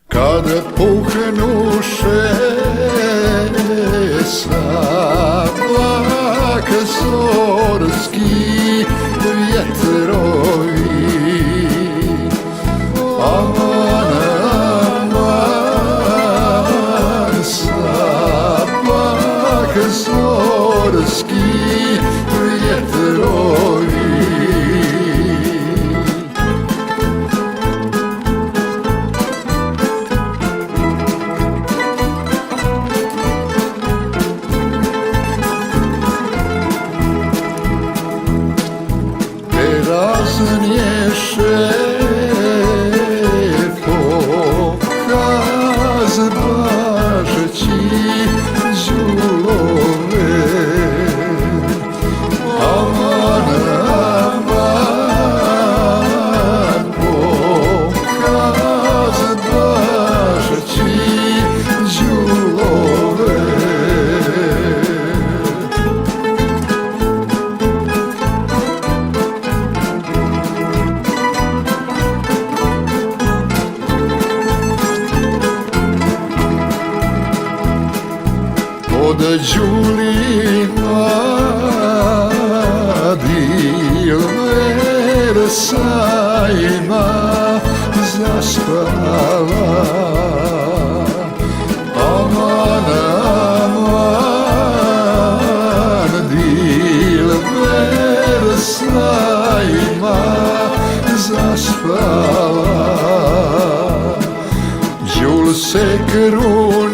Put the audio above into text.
Kada puhnuše sablak zorski vjetrovi, aman, aman, sablak zorski vjetrovi. Razan je pokaz bažeći đulove, aman, aman, pokaz bažeći đulove. Od đulina dilmer sajma zaspala, aman, aman, dilmer sajma zaspala. Đul se kruni